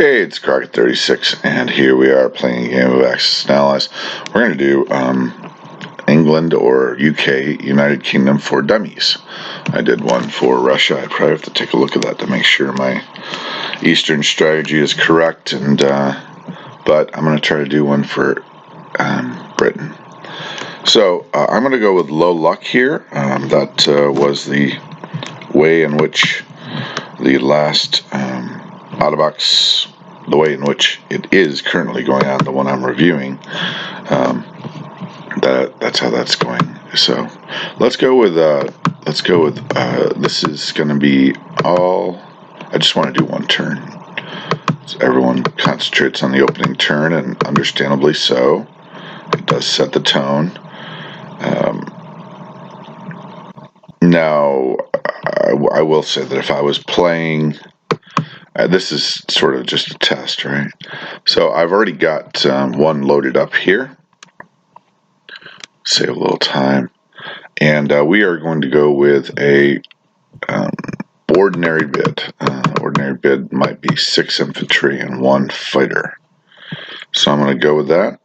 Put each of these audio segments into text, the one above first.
Hey, it's Crockett36, and here we are playing a game of Axis and Allies. We're going to do England or UK, United Kingdom for Dummies. I did one for Russia. I probably have to take a look at that to make sure my Eastern strategy is correct, and but I'm going to try to do one for Britain. So I'm going to go with low luck here. That was the way in which the last out-of-box, the way in which it is currently going on, the one I'm reviewing, that's how that's going. So let's go with this is going to be all. I just want to do one turn. So everyone concentrates on the opening turn, and understandably so. It does set the tone. Now, I will say that if I was playing, this is sort of just a test, right? So I've already got one loaded up here. Save a little time. And we are going to go with a ordinary bid. Ordinary bid might be 6 infantry and 1 fighter. So I'm going to go with that.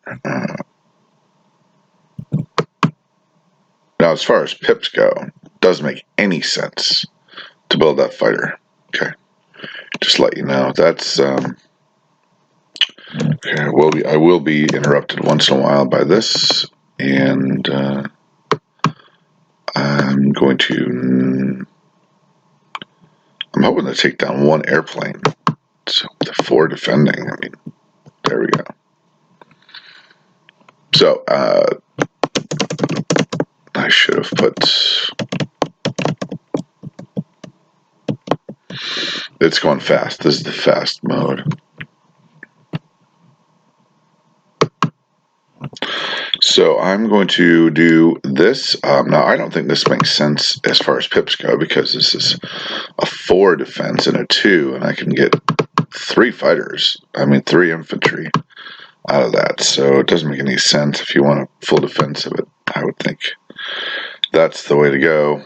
Now, as far as pips go, it doesn't make any sense to build that fighter. Okay, just let you know that's okay. I will be interrupted once in a while by this, and I'm going to. I'm hoping to take down 1 airplane. So the 4 defending. I mean, there we go. So I should have put. It's going fast. This is the fast mode. So I'm going to do this. Now, I don't think this makes sense as far as pips go, because this is a 4 defense and a 2, and I can get 3 fighters. I mean, 3 infantry out of that. So it doesn't make any sense. If you want a full defense of it, I would think that's the way to go.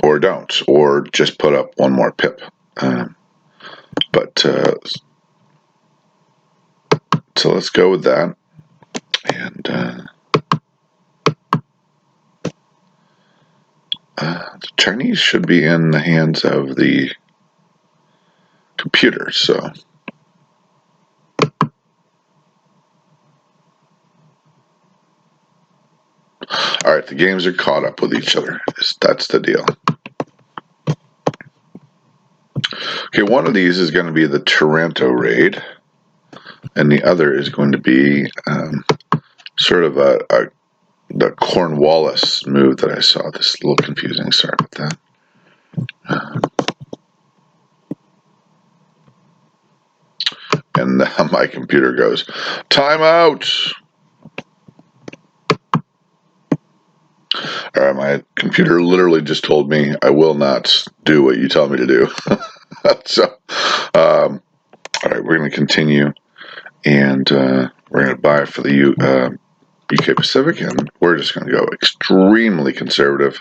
Or don't, or just put up 1 more pip. So let's go with that. And the Chinese should be in the hands of the computer, so. Alright, the games are caught up with each other. That's the deal. Okay, one of these is going to be the Taranto Raid, and the other is going to be sort of the Cornwallis move that I saw. This is a little confusing. Sorry about that. And now my computer goes, time out! Alright, my computer literally just told me I will not do what you tell me to do. So, alright, we're going to continue, and we're going to buy for the UK Pacific, and we're just going to go extremely conservative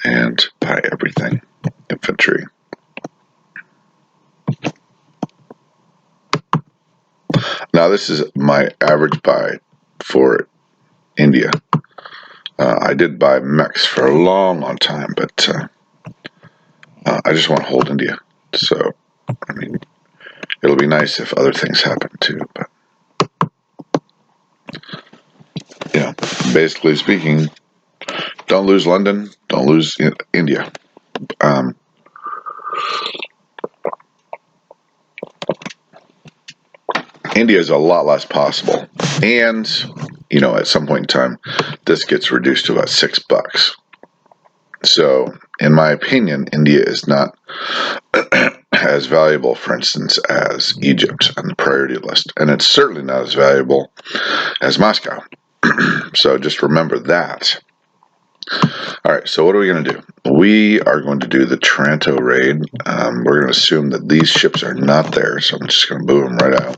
and buy everything. Infantry. Now, this is my average buy for India. I did buy mechs for a long time, but I just want to hold India. So, I mean, it'll be nice if other things happen too, but yeah, basically speaking, don't lose London, don't lose India. India is a lot less possible, and at some point in time, this gets reduced to about $6. So, in my opinion, India is not as valuable, for instance, as Egypt on the priority list, and it's certainly not as valuable as Moscow. So just remember that. All right, so what are we going to do? We are going to do the Taranto Raid. We're going to assume that these ships are not there, so I'm just going to move them right out.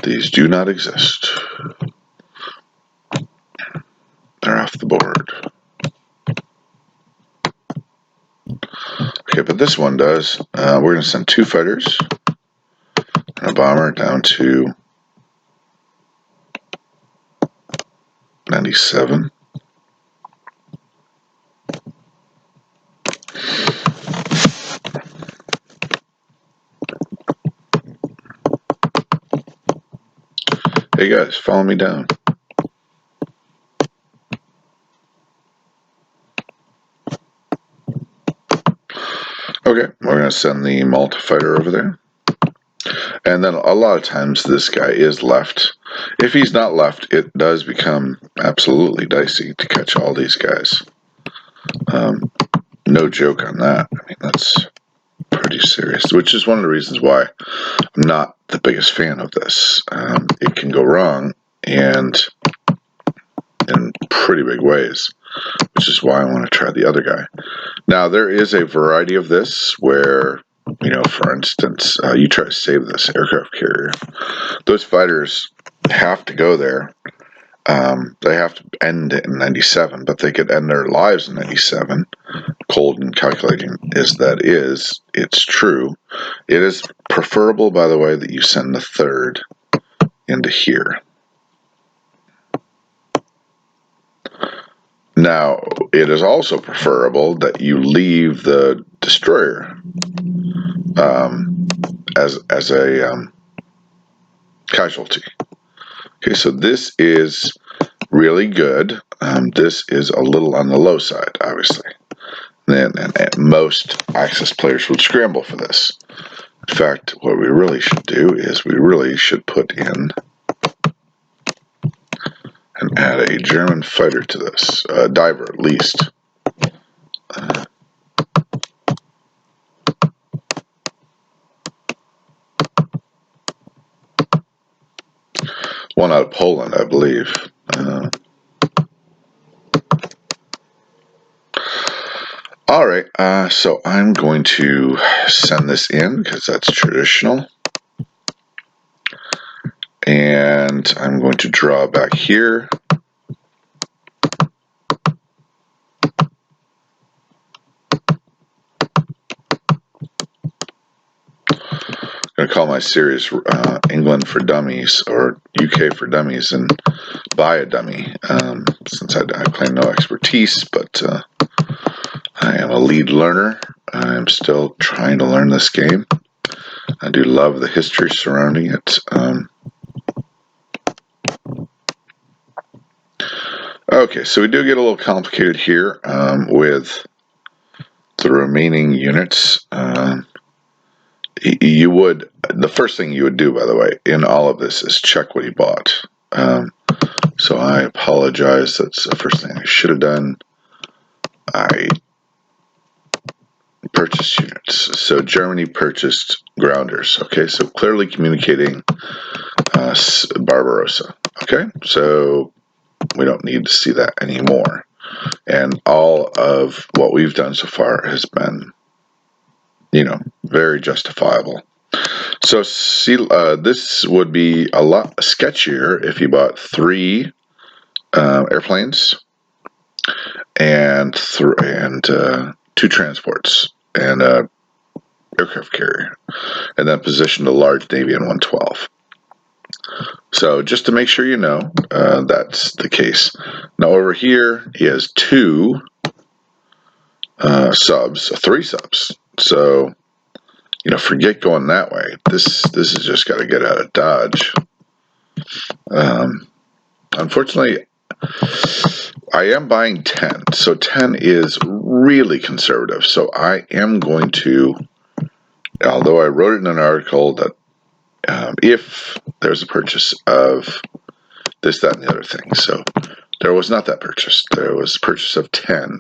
These do not exist. They're off the board. Okay, but this one does. We're going to send 2 fighters and a bomber down to 97. Hey guys, follow me down. Okay, we're going to send the multi-fighter over there. And then a lot of times this guy is left. If he's not left, it does become absolutely dicey to catch all these guys. No joke on that. I mean, that's pretty serious, which is one of the reasons why I'm not the biggest fan of this. It can go wrong, and in pretty big ways, which is why I want to try the other guy. Now, there is a variety of this where, you know, for instance, you try to save this aircraft carrier. Those fighters have to go there. They have to end it in 97, but they could end their lives in 97. Cold and calculating as that is, it's true. It is preferable, by the way, that you send the 3rd into here. Now, it is also preferable that you leave the destroyer as a casualty. Okay, so this is really good. This is a little on the low side, obviously. And most Axis players would scramble for this. In fact, what we really should do is we really should put in and add a German fighter to this, a diver at least. One out of Poland, I believe. All right, so I'm going to send this in because that's traditional. And I'm going to draw back here. I'm going to call my series England for Dummies, or UK for Dummies, and buy a dummy, since I claim no expertise, but I am a lead learner. I'm still trying to learn this game. I do love the history surrounding it. Okay, so we do get a little complicated here with the remaining units. The first thing you would do, by the way, in all of this is check what you bought. So I apologize. That's the first thing I should have done. I purchased units. So Germany purchased grounders. Okay, so clearly communicating Barbarossa. Okay, so we don't need to see that anymore. And all of what we've done so far has been, you know, very justifiable. So see, this would be a lot sketchier if you bought 3 airplanes and 2 transports and a aircraft carrier, and then positioned a large Navy in 112. So just to make sure you know, that's the case. Now over here, he has 2 subs, 3 subs. So, you know, forget going that way. This has just got to get out of Dodge. Unfortunately, I am buying 10. So 10 is really conservative. So I am going to, although I wrote it in an article that if there's a purchase of this, that, and the other thing. So there was not that purchase. There was a purchase of 10.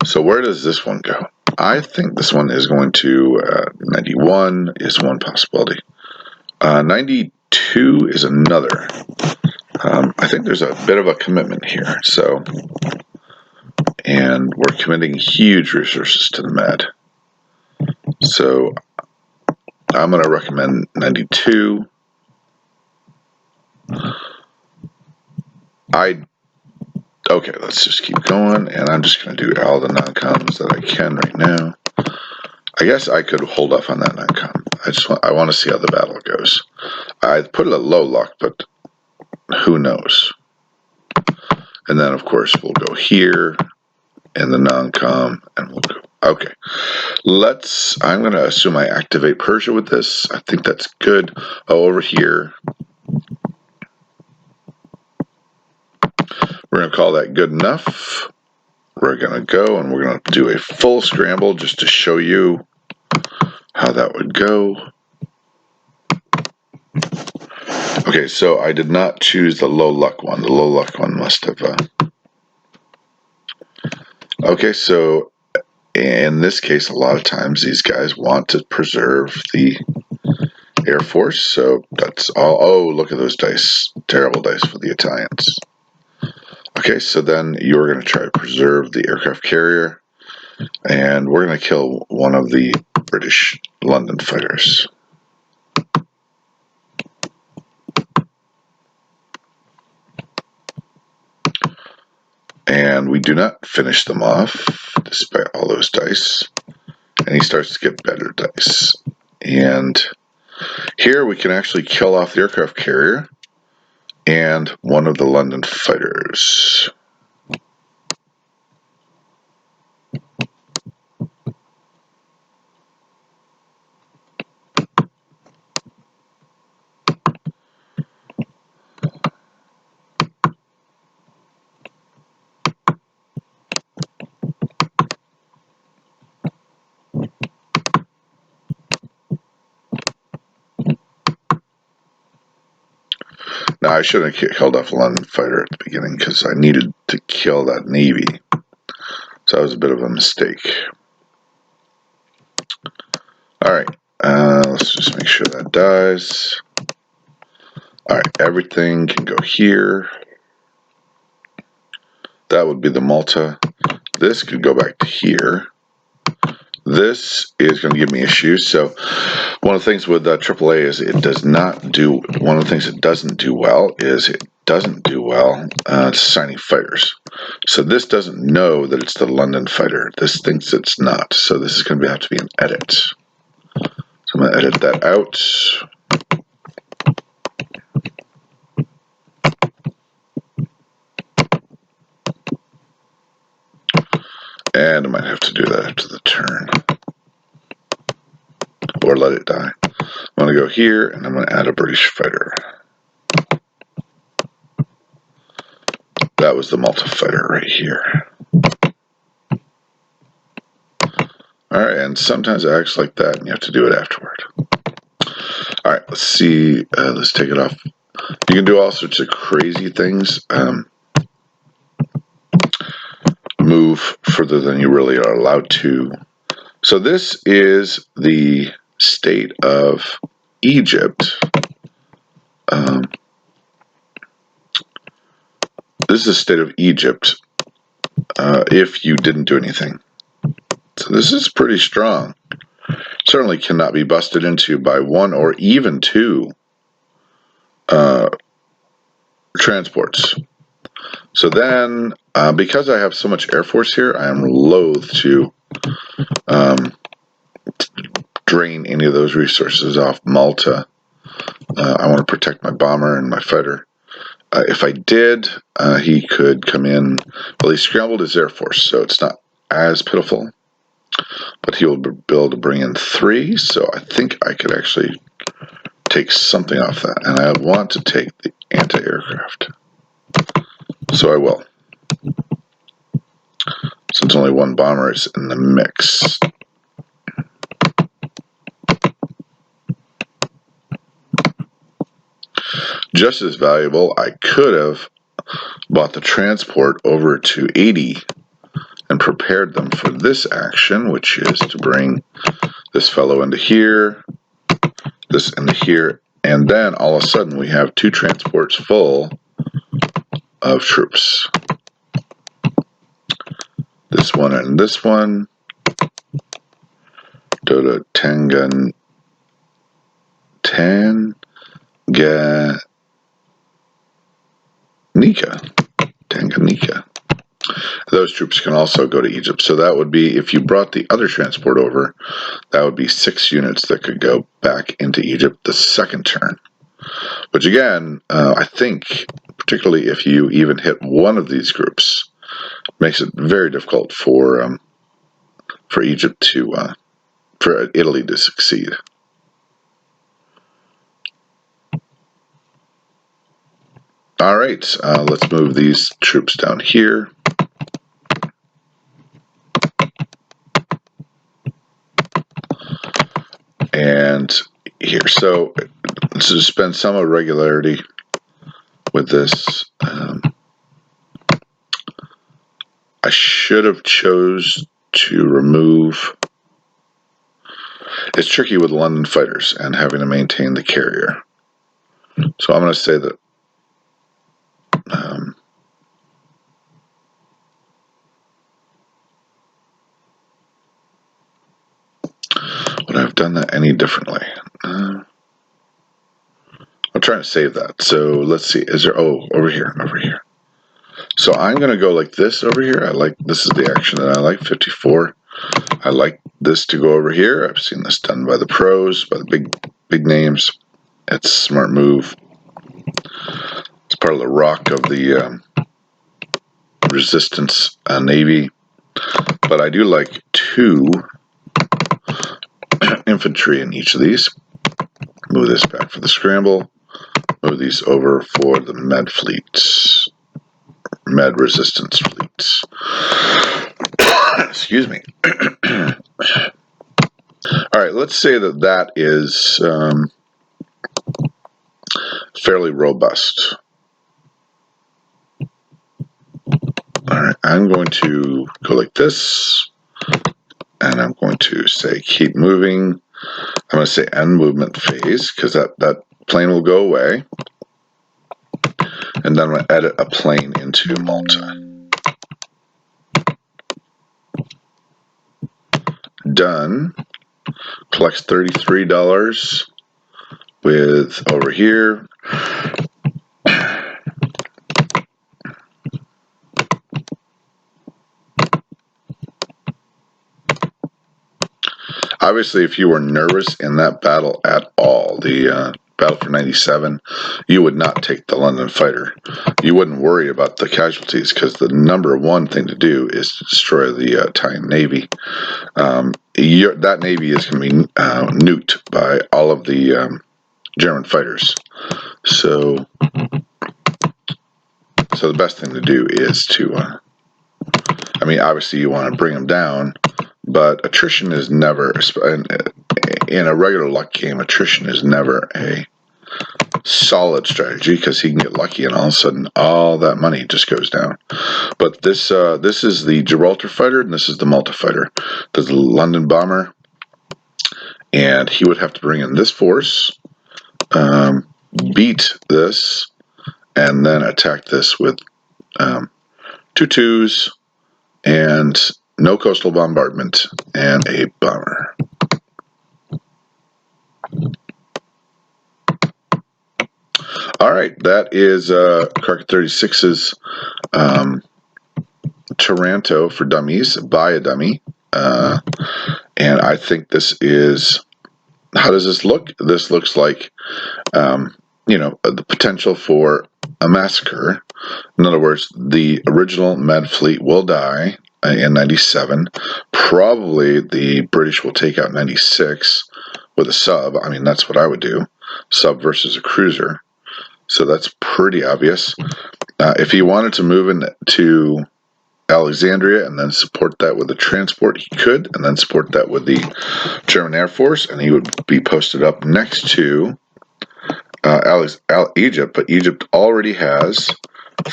So where does this one go? I think this one is going to 91 is one possibility. 92 is another. I think there's a bit of a commitment here. So, and we're committing huge resources to the Med. So I'm going to recommend 92. Okay, let's just keep going, and I'm just going to do all the non-coms that I can right now. I guess I could hold off on that non-com. I want to see how the battle goes. I put it at low luck, but who knows? And then, of course, we'll go here in the non-com, and we'll go. Okay, I'm going to assume I activate Persia with this. I think that's good. Oh, over here, we're going to call that good enough. We're going to go and we're going to do a full scramble just to show you how that would go. Okay, so I did not choose the low luck one. The low luck one must have... Okay, so in this case, a lot of times these guys want to preserve the Air Force, so that's all. Oh, look at those dice. Terrible dice for the Italians. Okay, so then you're going to try to preserve the aircraft carrier, and we're going to kill one of the British London fighters. And we do not finish them off, despite all those dice. And he starts to get better dice. And here we can actually kill off the aircraft carrier and one of the London fighters. Now, I should have killed off a London fighter at the beginning because I needed to kill that Navy. So that was a bit of a mistake. Alright, let's just make sure that dies. Alright, everything can go here. That would be the Malta. This could go back to here. This is going to give me issues. So one of the things with AAA is it does not do, one of the things it doesn't do well is it doesn't do well assigning fighters. So this doesn't know that it's the London fighter. This thinks it's not. So this is going to have to be an edit. So I'm going to edit that out. And I might have to do that after the turn. Or let it die. I'm going to go here and I'm going to add a British fighter. That was the Malta fighter right here. Alright, and sometimes it acts like that and you have to do it afterward. Alright, let's see. Let's take it off. You can do all sorts of crazy things. Move further than you really are allowed to. So this is the state of Egypt. This is the state of Egypt if you didn't do anything. So this is pretty strong. Certainly cannot be busted into by one or even two transports. So then, because I have so much Air Force here, I am loath to drain any of those resources off Malta. I want to protect my bomber and my fighter. If I did, he could come in. Well, he scrambled his Air Force, so it's not as pitiful. But he will be able to bring in 3, so I think I could actually take something off that. And I want to take the anti-aircraft. So I will. Since only one bomber is in the mix. Just as valuable, I could have bought the transport over to 80 and prepared them for this action, which is to bring this fellow into here, this into here, and then all of a sudden we have 2 transports full of troops. This one and this one. Dodo Tanganyika. Tanganyika. those troops can also go to Egypt. So that would be, if you brought the other transport over, that would be 6 units that could go back into Egypt the second turn. Which again, I think, particularly if you even hit one of these groups, makes it very difficult for Egypt to, for Italy to succeed. All right, let's move these troops down here. And here, so let's suspend some irregularity with this. I should have chose to remove. It's tricky with London fighters and having to maintain the carrier. So I'm going to say that would I have done that any differently? I'm trying to save that. So let's see. Is there? Oh, over here. So I'm going to go like this over here. This is the action that I like. 54. I like this to go over here. I've seen this done by the pros, by the big names. It's a smart move. It's part of the rock of the resistance navy. But I do like 2 infantry in each of these. Move this back for the scramble. Move these over for the med fleets. Med resistance fleets. Excuse me. All right, let's say that is fairly robust. All right, I'm going to go like this, and I'm going to say keep moving. I'm going to say end movement phase, because that plane will go away. And then I'm going to edit a plane into Malta. Done. Collects $33 with over here. Obviously, if you were nervous in that battle at all, the battle for 97, you would not take the London fighter. You wouldn't worry about the casualties, because the number one thing to do is to destroy the Italian Navy. That Navy is going to be nuked by all of the German fighters. So the best thing to do is to, I mean, obviously you want to bring them down, but attrition is never, in a regular luck game, attrition is never a solid strategy, because he can get lucky and all of a sudden all that money just goes down. But this is the Gibraltar fighter, and this is the Malta fighter. There's the London bomber, and he would have to bring in this force, beat this, and then attack this with 2 2s and no coastal bombardment and a bomber. All right, that is Carcass 36's Taranto for Dummies, buy a dummy. And I think this is, how does this look? This looks like, the potential for a massacre. In other words, the original Med Fleet will die in 97. Probably the British will take out 96 with a sub. I mean, that's what I would do. Sub versus a cruiser. So that's pretty obvious. If he wanted to move into Alexandria and then support that with a transport, he could, and then support that with the German Air Force, and he would be posted up next to Egypt. But Egypt already has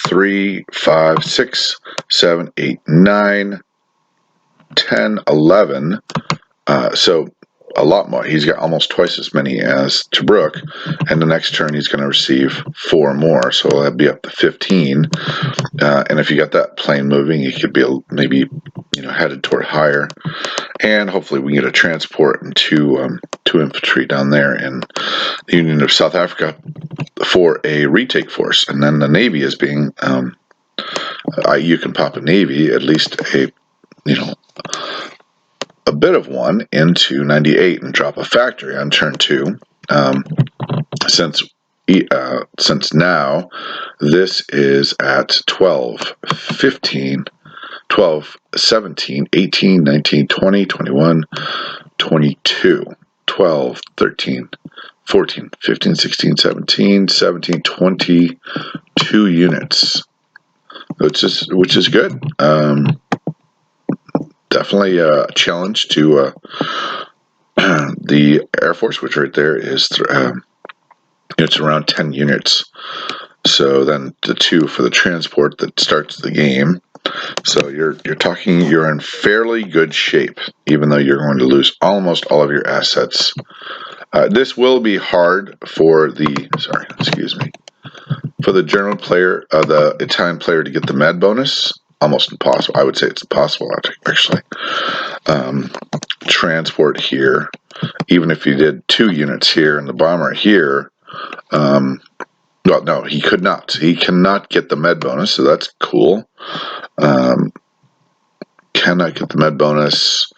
3, 5, 6, 7, 8, 9, 10, 11. So a lot more. He's got almost twice as many as Tobruk, and the next turn he's going to receive 4 more, so that'd be up to 15. And if you got that plane moving, he could be maybe headed toward higher, and hopefully we can get a transport and 2 infantry down there in the Union of South Africa for a retake force. And then the Navy is being You can pop a Navy, at least a bit of one, into 98 and drop a factory on turn 2. Since now this is at 12, 15, 12, 17, 18, 19, 20, 21, 22, 12, 13, 14, 15, 16, 17, 17, 22 units, which is good. Definitely a challenge to the Air Force, which right there is it's around 10 units. So then the 2 for the transport that starts the game. So you're in fairly good shape, even though you're going to lose almost all of your assets. This will be hard for the for the German player, the Italian player, to get the med bonus. Almost impossible. I would say it's impossible, actually. Transport here, even if you did 2 units here and the bomber here, well, no, he could not. He cannot get the med bonus, so that's cool. Cannot get the med bonus.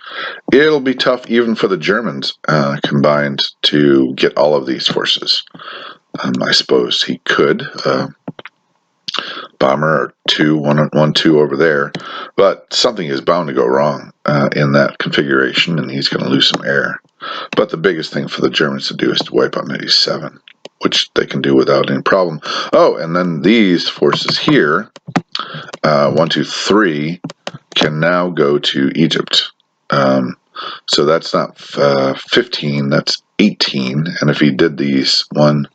It'll be tough even for the Germans combined to get all of these forces. I suppose he could. Bomber or 1-2 over there, but something is bound to go wrong in that configuration, and he's going to lose some air. But the biggest thing for the Germans to do is to wipe out 97, which they can do without any problem. Oh, and then these forces here, 1, 2, 3, can now go to Egypt. So that's not 15, that's 18. And if he did these 1,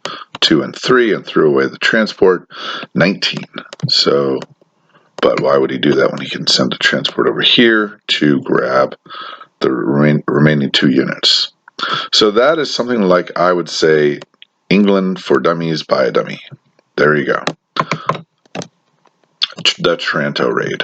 2, and 3 and threw away the transport, 19. So, but why would he do that when he can send a transport over here to grab the remaining 2 units? So that is something like, I would say, England for Dummies by a dummy. There you go. The Taranto Raid.